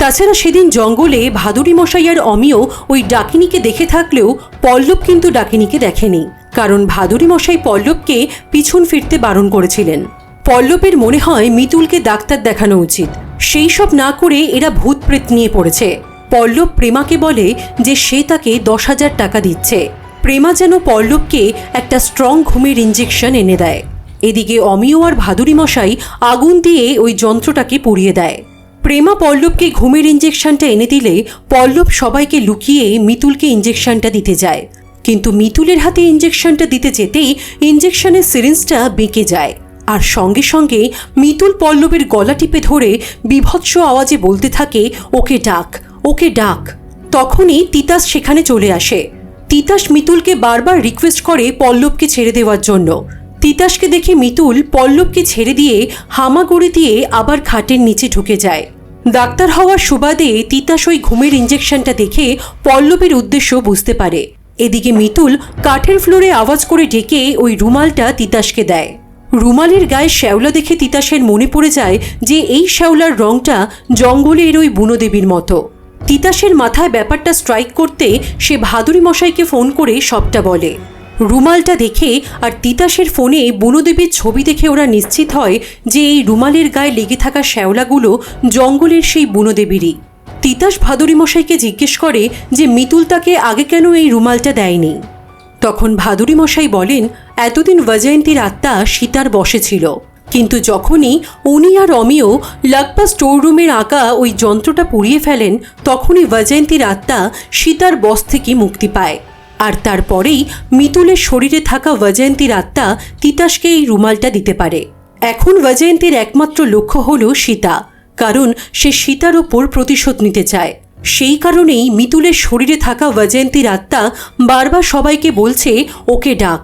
তাছাড়া সেদিন জঙ্গলে ভাদুরী মশাই আর অমিয় ওই ডাকিনীকে দেখে থাকলেও পল্লব কিন্তু ডাকিনীকে দেখেনি, কারণ ভাদুরী মশাই পল্লবকে পিছন ফিরতে বারণ করেছিলেন। পল্লবের মনে হয় মিতুলকে ডাক্তার দেখানো উচিত। সেই সব না করে এরা ভূত প্রেত নিয়ে পড়েছে। পল্লব প্রেমাকে বলে যে সে তাকে 10,000 টাকা দিচ্ছে। প্রেমা যেন পল্লবকে একটা স্ট্রং ঘুমের ইঞ্জেকশন এনে দেয়। এদিকে অমিয় আর ভাদুরী মশাই আগুন দিয়ে ওই যন্ত্রটাকে পুড়িয়ে দেয়। প্রেমা পল্লবকে ঘুমের ইঞ্জেকশনটা এনে দিলে পল্লব সবাইকে লুকিয়ে মিতুলকে ইঞ্জেকশনটা দিতে যায়, কিন্তু মিতুলের হাতে ইঞ্জেকশনটা দিতে যেতেই ইঞ্জেকশনের সিরিঞ্জটা বেঁকে যায়। আর সঙ্গে সঙ্গে মিতুল পল্লবের গলা টিপে ধরে বিভৎস আওয়াজে বলতে থাকে ওকে ডাক, ওকে ডাক। তখনই তিতাস সেখানে চলে আসে। তিতাস মিতুলকে বারবার রিকোয়েস্ট করে পল্লবকে ছেড়ে দেওয়ার জন্য। তিতাসকে দেখে মিতুল পল্লবকে ছেড়ে দিয়ে হামাগুড়ি দিয়ে আবার খাটের নিচে ঢুকে যায়। ডাক্তার হওয়ার সুবাদে তিতাস ওই ঘুমের ইঞ্জেকশনটা দেখে পল্লবের উদ্দেশ্য বুঝতে পারে। এদিকে মিতুল কাঠের ফ্লোরে আওয়াজ করে ডেকে ওই রুমালটা তিতাসকে দেয়। রুমালের গায়ে শ্যাওলা দেখে তিতাসের মনে পড়ে যায় যে এই শ্যাওলার রংটা জঙ্গলের ওই বুনোদেবীর মতো। তিতাসের মাথায় ব্যাপারটা স্ট্রাইক করতে সে ভাদুরী মশাইকে ফোন করে সবটা বলে। রুমালটা দেখে আর তিতাসের ফোনে বুনোদেবীর ছবি দেখে ওরা নিশ্চিত হয় যে এই রুমালের গায়ে লেগে থাকা শ্যাওলাগুলো জঙ্গলের সেই বুনোদেবীরই। তিতাস ভাদুরী মশাইকে জিজ্ঞেস করে যে মিতুল তাকে আগে কেন এই রুমালটা দেয়নি। তখন ভাদুরী মশাই বলেন এতদিন বৈজয়ন্তীর আত্মা সীতার বশে ছিল, কিন্তু যখনই উনি আর অমিয় লাকপা স্টোর রুমের আঁকা ওই যন্ত্রটা পুড়িয়ে ফেলেন তখনই বৈজয়ন্তীর আত্মা সীতার বশ থেকে মুক্তি পায়। আর তারপরেই মিতুলের শরীরে থাকা বৈজয়ন্তীর আত্মা তিতাসকে এই রুমালটা দিতে পারে। এখন বৈজয়ন্তীর একমাত্র লক্ষ্য হল সীতা, কারণ সে সীতার ওপর প্রতিশোধ নিতে চায়। সেই কারণেই মিতুলের শরীরে থাকা বৈজয়ন্তীর আত্মা বারবার সবাইকে বলছে ওকে ডাক।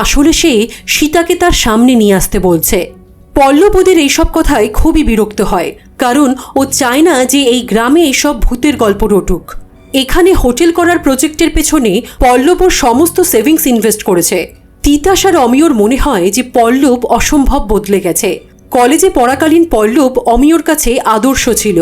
আসলে সে সীতাকে তার সামনে নিয়ে আসতে বলছে। পল্লব ওদের এইসব কথায় খুবই বিরক্ত হয়, কারণ ও চায় না যে এই গ্রামে এইসব ভূতের গল্প রটুক। এখানে হোটেল করার প্রজেক্টের পেছনে পল্লব ওর সমস্ত সেভিংস ইনভেস্ট করেছে। তিতাস আর অমিয়র মনে হয় যে পল্লব অসম্ভব বদলে গেছে। কলেজে পড়াকালীন পল্লব অমিয়র কাছে আদর্শ ছিল,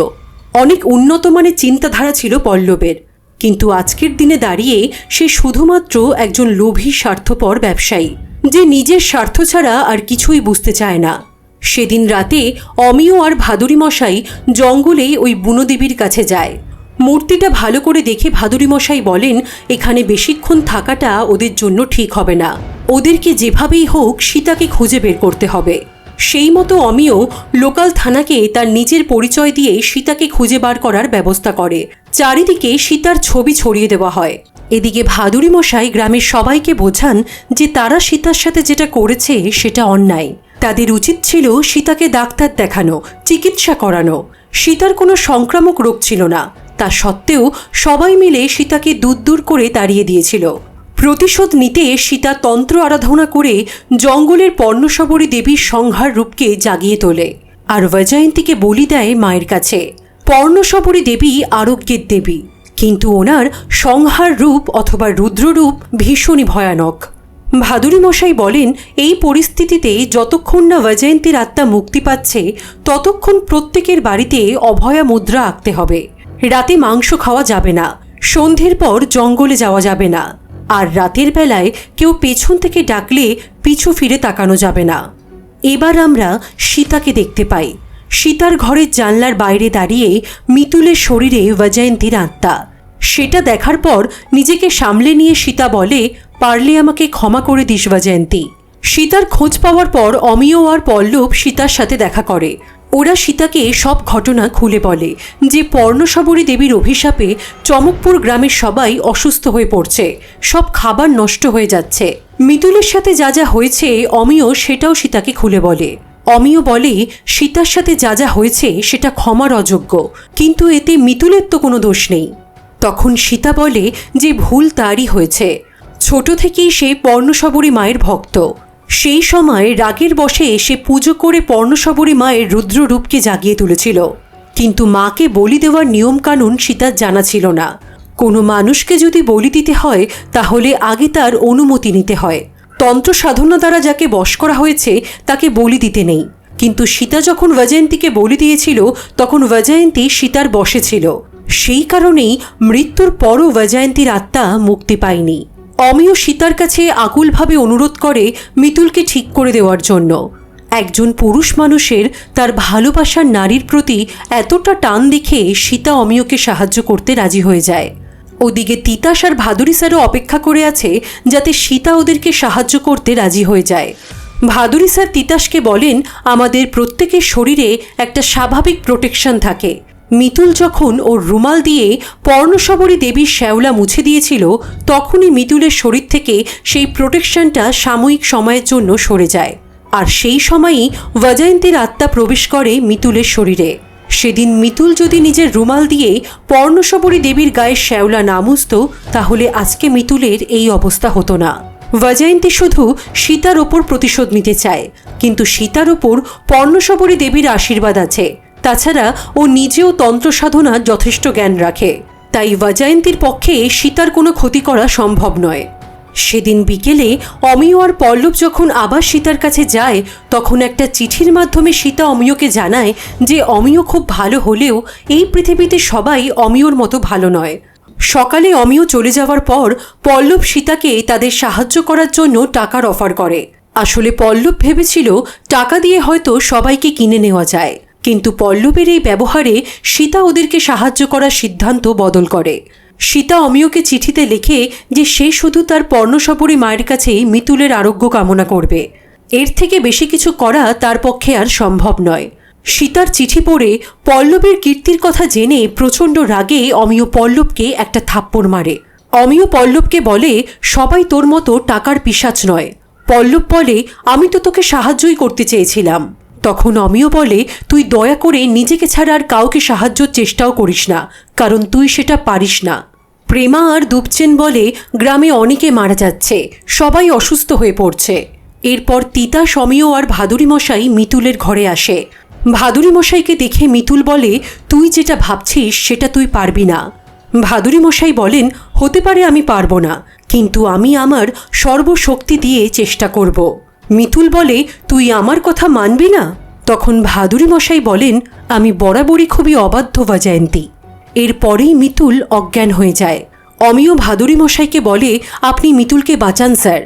অনেক উন্নত মানের চিন্তাধারা ছিল পল্লবের, কিন্তু আজকের দিনে দাঁড়িয়ে সে শুধুমাত্র একজন লোভী স্বার্থপর ব্যবসায়ী, যে নিজের স্বার্থ ছাড়া আর কিছুই বুঝতে চায় না। সেদিন রাতে অমিয় আর ভাদুরী মশাই জঙ্গলে ওই বুনোদেবীর কাছে যায়। মূর্তিটা ভালো করে দেখে ভাদুরী মশাই বলেন এখানে বেশিক্ষণ থাকাটা ওদের জন্য ঠিক হবে না, ওদেরকে যেভাবেই হোক সীতাকে খুঁজে বের করতে হবে। সেই মতো অমিয় লোকাল থানাকে তার নিজের পরিচয় দিয়ে সীতাকে খুঁজে বার করার ব্যবস্থা করে। চারিদিকে সীতার ছবি ছড়িয়ে দেওয়া হয়। এদিকে ভাদুরী মশাই গ্রামের সবাইকে বোঝান যে তারা সীতার সাথে যেটা করেছে সেটা অন্যায়। তাদের উচিত ছিল সীতাকে ডাক্তার দেখানো, চিকিৎসা করানো। সীতার কোনো সংক্রামক রোগ ছিল না, তা সত্ত্বেও সবাই মিলে সীতাকে দূর দূর করে তাড়িয়ে দিয়েছিল। প্রতিশোধ নিতে সীতা তন্ত্র আরাধনা করে জঙ্গলের পর্ণশবরী দেবীর সংহার রূপকে জাগিয়ে তোলে, আর বৈজয়ন্তীকে বলি দেয় মায়ের কাছে। পর্ণশবরী দেবী আরোগ্যের দেবী, কিন্তু ওনার সংহার রূপ অথবা রুদ্ররূপ ভীষণই ভয়ানক। ভাদুরী মশাই বলেন এই পরিস্থিতিতে যতক্ষণ না বৈজয়ন্তীর আত্মা মুক্তি পাচ্ছে ততক্ষণ প্রত্যেকের বাড়িতে অভয়া মুদ্রা আঁকতে হবে। রাতে মাংস খাওয়া যাবে না, সন্ধ্যের পর জঙ্গলে যাওয়া যাবে না, আর রাতের বেলায় কেউ পেছন থেকে ডাকলে পিছু ফিরে তাকানো যাবে না। এবার আমরা সীতাকে দেখতে পাই। সীতার ঘরের জানলার বাইরে দাঁড়িয়ে মিতুলের শরীরে বৈজয়ন্তীর আত্মা। সেটা দেখার পর নিজেকে সামলে নিয়ে সীতা বলে, পারলে আমাকে ক্ষমা করে দিস বৈজয়ন্তী। সীতার খোঁজ পাওয়ার পর অমিয় আর পল্লব সীতার সাথে দেখা করে। ওরা সীতাকে সব ঘটনা খুলে বলে যে পর্ণশবরী দেবীর অভিশাপে চমকপুর গ্রামের সবাই অসুস্থ হয়ে পড়ছে, সব খাবার নষ্ট হয়ে যাচ্ছে। মিতুলের সাথে যা যা হয়েছে অমিয় সেটাও সীতাকে খুলে বলে। অমিয় বলে সীতার সাথে যা যা হয়েছে সেটা ক্ষমার অযোগ্য, কিন্তু এতে মিতুলের তো কোনো দোষ নেই। তখন সীতা বলে যে ভুল তারই হয়েছে, ছোট থেকেই সে পর্ণশবরী মায়ের ভক্ত। সেই সময় রাগের বশে সে পুজো করে পর্ণশবরী মায়ের রুদ্ররূপকে জাগিয়ে তুলেছিল, কিন্তু মাকে বলি দেওয়ার নিয়মকানুন সীতার জানা ছিল না। কোনো মানুষকে যদি বলি দিতে হয় তাহলে আগে তার অনুমতি নিতে হয়। তন্ত্র সাধনা দ্বারা যাকে বশ করা হয়েছে তাকে বলি দিতে নেই, কিন্তু সীতা যখন বৈজয়ন্তীকে বলি দিয়েছিল তখন বৈজয়ন্তী সীতার বশে ছিল। সেই কারণেই মৃত্যুর পরও বৈজয়ন্তীর আত্মা মুক্তি পায়নি। অমিয় সীতার কাছে আকুলভাবে অনুরোধ করে মিতুলকে ঠিক করে দেওয়ার জন্য। একজন পুরুষ মানুষের তার ভালোবাসার নারীর প্রতি এতটা টান দেখে সীতা অমিয়কে সাহায্য করতে রাজি হয়ে যায়। ওদিকে তিতাস আর ভাদুরী স্যারও অপেক্ষা করে আছে যাতে সীতা ওদেরকে সাহায্য করতে রাজি হয়ে যায়। ভাদুরী স্যার তিতাসকে বলেন আমাদের প্রত্যেকের শরীরে একটা স্বাভাবিক প্রোটেকশন থাকে। মিতুল যখন ওর রুমাল দিয়ে পর্ণশবরী দেবীর শ্যাওলা মুছে দিয়েছিল তখনই মিতুলের শরীর থেকে সেই প্রোটেকশনটা সাময়িক সময়ের জন্য সরে যায়, আর সেই সময়ই বৈজয়ন্তীর আত্মা প্রবেশ করে মিতুলের শরীরে। সেদিন মিতুল যদি নিজের রুমাল দিয়ে পর্ণশবরী দেবীর গায়ে শ্যাওলা না মুছত তাহলে আজকে মিতুলের এই অবস্থা হতো না। বৈজয়ন্তী শুধু সীতার ওপর প্রতিশোধ নিতে চায়, কিন্তু সীতার ওপর পর্ণশবরী দেবীর আশীর্বাদ আছে। তাছাড়া ও নিজেও তন্ত্র সাধনা যথেষ্ট জ্ঞান রাখে, তাই বৈজয়ন্তীর পক্ষে সীতার কোনো ক্ষতি করা সম্ভব নয়। সেদিন বিকেলে অমিয় আর পল্লব যখন আবার সীতার কাছে যায় তখন একটা চিঠির মাধ্যমে সীতা অমিয়কে জানায় যে অমিয় খুব ভালো হলেও এই পৃথিবীতে সবাই অমিয়র মতো ভালো নয়। সকালে অমিয় চলে যাওয়ার পর পল্লব সীতাকে তাদের সাহায্য করার জন্য টাকার অফার করে। আসলে পল্লব ভেবেছিল টাকা দিয়ে হয়তো সবাইকে কিনে নেওয়া যায়, কিন্তু পল্লবের এই ব্যবহারে সীতা ওদেরকে সাহায্য করার সিদ্ধান্ত বদল করে। সীতা অমিয়কে চিঠিতে লেখে যে সে শুধু তার পর্ণশবরী মায়ের কাছেই মিতুলের আরোগ্য কামনা করবে, এর থেকে বেশি কিছু করা তার পক্ষে আর সম্ভব নয়। সীতার চিঠি পড়ে পল্লবের কীর্তির কথা জেনে প্রচণ্ড রাগে অমিয় পল্লবকে একটা থাপ্পড় মারে। অমিয় পল্লবকে বলে, সবাই তোর মতো টাকার পিশাচ নয়। পল্লব বলে, আমি তো তোকে সাহায্যই করতে চেয়েছিলাম। তখন অমিয় বলে, তুই দয়া করে নিজেকে ছাড়া আর কাউকে সাহায্যর চেষ্টাও করিস না, কারণ তুই সেটা পারিস না। প্রেমা আর দুপচেন বলে, গ্রামে অনেকে মারা যাচ্ছে, সবাই অসুস্থ হয়ে পড়ছে। এরপর তিতাস, অমিয় আর ভাদুরী মশাই মিতুলের ঘরে আসে। ভাদুরী মশাইকে দেখে মিতুল বলে, তুই যেটা ভাবছিস সেটা তুই পারবি না। ভাদুরী মশাই বলেন, হতে পারে আমি পারবো না, কিন্তু আমি আমার সর্বশক্তি দিয়ে চেষ্টা করব। মিতুল বলে, তুই আমার কথা মানবি না? তখন ভাদুরী মশাই বলেন, আমি বরাবরই খুবই অবাধ্য বা জয়ন্তী। এরপরেই মিতুল অজ্ঞান হয়ে যায়। অমিয় ভাদুরী মশাইকে বলে, আপনি মিতুলকে বাঁচান স্যার।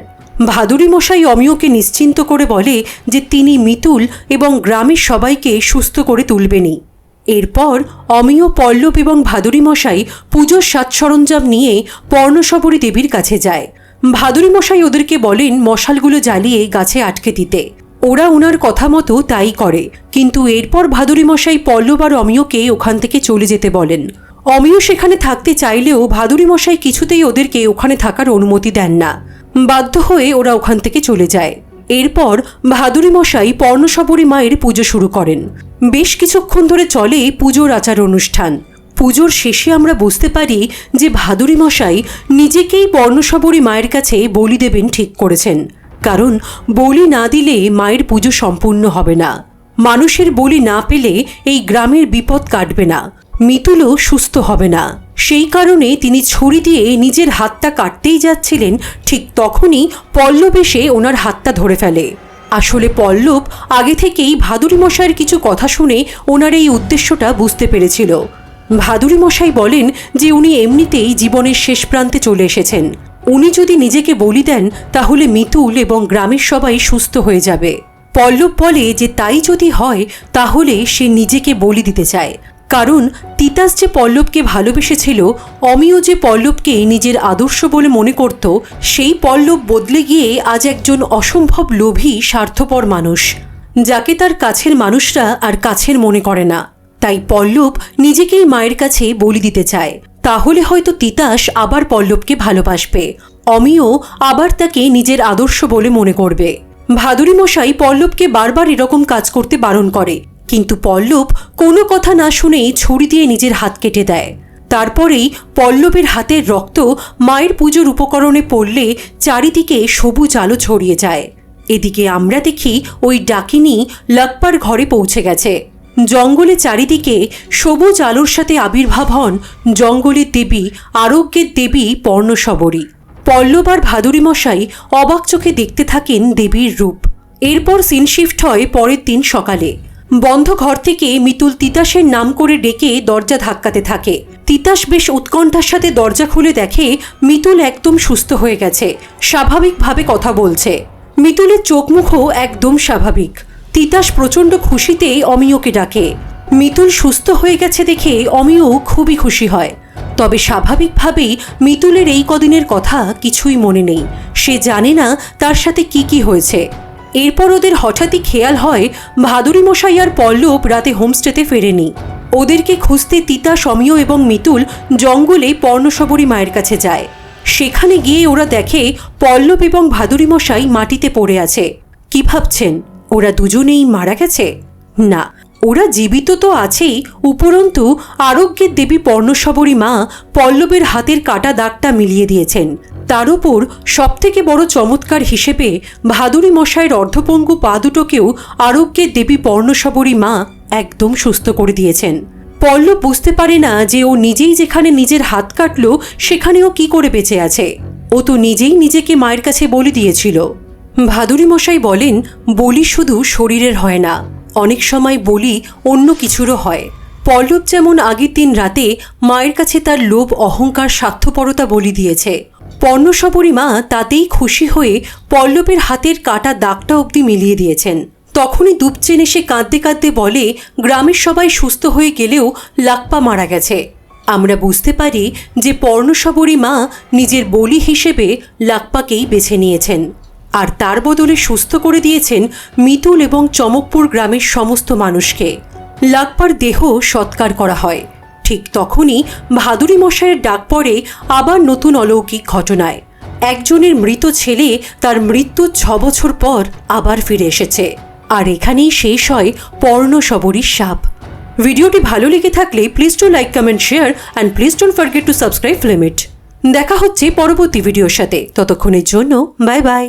ভাদুরী মশাই অমিয়কে নিশ্চিন্ত করে বলে যে তিনি মিতুল এবং গ্রামের সবাইকে সুস্থ করে তুলবেনই। এরপর অমিয়, পল্লব এবং ভাদুরী মশাই পুজোর সাজ সরঞ্জাম নিয়ে পর্ণশবরী দেবীর কাছে যায়। ভাদুরী মশাই ওদেরকে বলেন মশালগুলো জ্বালিয়ে গাছে আটকে দিতে। ওরা ওনার কথা মতো তাই করে, কিন্তু এরপর ভাদুরী মশাই পল্লব আর অমিয়কে ওখান থেকে চলে যেতে বলেন। অমিয় সেখানে থাকতে চাইলেও ভাদুরী মশাই কিছুতেই ওদেরকে ওখানে থাকার অনুমতি দেন না। বাধ্য হয়ে ওরা ওখান থেকে চলে যায়। এরপর ভাদুরী মশাই পর্ণশবরী মায়ের পুজো শুরু করেন। বেশ কিছুক্ষণ ধরে চলে পুজোর আচার অনুষ্ঠান। পুজোর শেষে আমরা বুঝতে পারি যে ভাদুরী মশাই নিজেকেই পর্ণশবরী মায়ের কাছে বলি দেবেন ঠিক করেছেন, কারণ বলি না দিলে মায়ের পুজো সম্পূর্ণ হবে না। মানুষের বলি না পেলে এই গ্রামের বিপদ কাটবে না, মিতুলও সুস্থ হবে না। সেই কারণে তিনি ছুরি দিয়ে নিজের হাতটা কাটতেই যাচ্ছিলেন, ঠিক তখনই পল্লব এসে ওনার হাতটা ধরে ফেলে। আসলে পল্লব আগে থেকেই ভাদুরী মশাইয়ের কিছু কথা শুনে ওনার এই উদ্দেশ্যটা বুঝতে পেরেছিল। ভাদুরী মশাই বলেন যে উনি এমনিতেই জীবনের শেষ প্রান্তে চলে এসেছেন। উনি যদি নিজেকে বলি দেন তাহলে মিতুল এবং গ্রামের সবাই সুস্থ হয়ে যাবে। পল্লব বলে যে তাই যদি হয় তাহলে সে নিজেকে বলি দিতে চায়, কারণ তিতাস যে পল্লবকে ভালোবেসেছিল, অমিয় যে পল্লবকে নিজের আদর্শ বলে মনে করত, সেই পল্লব বদলে গিয়ে আজ একজন অসম্ভব লোভী স্বার্থপর মানুষ, যাকে তার কাছের মানুষরা আর কাছের মনে করে না। তাই পল্লব নিজেকেই মায়ের কাছে বলি দিতে চায়। তাহলে হয়তো তিতাস আবার পল্লবকে ভালোবাসবে, অমিয় আবার তাকে নিজের আদর্শ বলে মনে করবে। ভাদুরী মশাই পল্লবকে বারবার এরকম কাজ করতে বারণ করে, কিন্তু পল্লব কোনো কথা না শুনেই ছুরি দিয়ে নিজের হাত কেটে দেয়। তারপরেই পল্লবের হাতের রক্ত মায়ের পুজোর উপকরণে পড়লে চারিদিকে সবুজ আলো ছড়িয়ে যায়। এদিকে আমরা দেখি ওই ডাকিনী লাকপার ঘরে পৌঁছে গেছে। জঙ্গলে চারিদিকে সবুজ আলোর সাথে আবির্ভাব হন জঙ্গলের দেবী, আরোগ্যের দেবী পর্ণশবরী। পল্লব আর ভাদুরী মশাই অবাক চোখে দেখতে থাকেন দেবীর রূপ। এরপর সিন শিফট হয় পরের দিন সকালে। বন্ধ ঘর থেকে মিতুল তিতাসের নাম করে ডেকে দরজা ধাক্কাতে থাকে। তিতাস বেশ উৎকণ্ঠার সাথে দরজা খুলে দেখে মিতুল একদম সুস্থ হয়ে গেছে, স্বাভাবিকভাবে কথা বলছে। মিতুলের চোখ মুখও একদম স্বাভাবিক। তিতাস প্রচণ্ড খুশিতে অমিয়কে ডাকে। মিতুল সুস্থ হয়ে গেছে দেখে অমিয় খুবই খুশি হয়। তবে স্বাভাবিকভাবেই মিতুলের এই কদিনের কথা কিছুই মনে নেই, সে জানে না তার সাথে কি হয়েছে। এরপর ওদের হঠাৎই খেয়াল হয় ভাদুরী মশাই আর পল্লব রাতে হোমস্টেতে ফেরেনি। ওদেরকে খুঁজতে তিতাস, অমিয় এবং মিতুল জঙ্গলে পর্ণশবরী মায়ের কাছে যায়। সেখানে গিয়ে ওরা দেখে পল্লব এবং ভাদুরী মশাই মাটিতে পড়ে আছে। কি ভাবছেন, ওরা দুজনেই মারা গেছে? না, ওরা জীবিত তো আছেই, উপরন্তু আরোগ্যের দেবী পর্ণশবরী মা পল্লবের হাতের কাটা দাগটা মিলিয়ে দিয়েছেন। তার উপর সবথেকে বড় চমৎকার হিসেবে ভাদুরী মশাইয়ের অর্ধপঙ্গু পা দুটোকেও আরোগ্যের দেবী পর্ণশবরী মা একদম সুস্থ করে দিয়েছেন। পল্লব বুঝতে পারে না যে ও নিজেই যেখানে নিজের হাত কাটল সেখানেও কি করে বেঁচে আছে। ও তো নিজেই নিজেকে মায়ের কাছে বলি দিয়েছিল। ভাদুরী মশাই বলেন, বলি শুধু শরীরের হয় না, অনেক সময় বলি অন্য কিছুরও হয়। পল্লব যেমন আগের দিন রাতে মায়ের কাছে তার লোভ, অহংকার, স্বার্থপরতা বলি দিয়েছে, পর্ণশবরী মা তাতেই খুশি হয়ে পল্লবের হাতের কাটা দাগটা অবধি মিলিয়ে দিয়েছেন। তখনই দুপচেন এসে কাঁদতে কাঁদতে বলে, গ্রামের সবাই সুস্থ হয়ে গেলেও লাকপা মারা গেছে। আমরা বুঝতে পারি যে পর্ণশবরী মা নিজের বলি হিসেবে লাকপাকেই বেছে নিয়েছেন, আর তার বদলে সুস্থ করে দিয়েছেন মিতুল এবং চমকপুর গ্রামের সমস্ত মানুষকে। লাকপার দেহ সৎকার করা হয়। ঠিক তখনই ভাদুরী মশাইয়ের ডাক পড়ে আবার নতুন অলৌকিক ঘটনায়। একজনের মৃত ছেলে তার মৃত্যুর 6 বছর পর আবার ফিরে এসেছে, আর এখানেই শেষ হয় পর্ণশবরীর সাপ। ভিডিওটি ভালো লেগে থাকলে please do like, comment, share and please don't forget to subscribe film ইট। দেখা হচ্ছে পরবর্তী ভিডিওর সাথে, ততক্ষণের জন্য বাই বাই।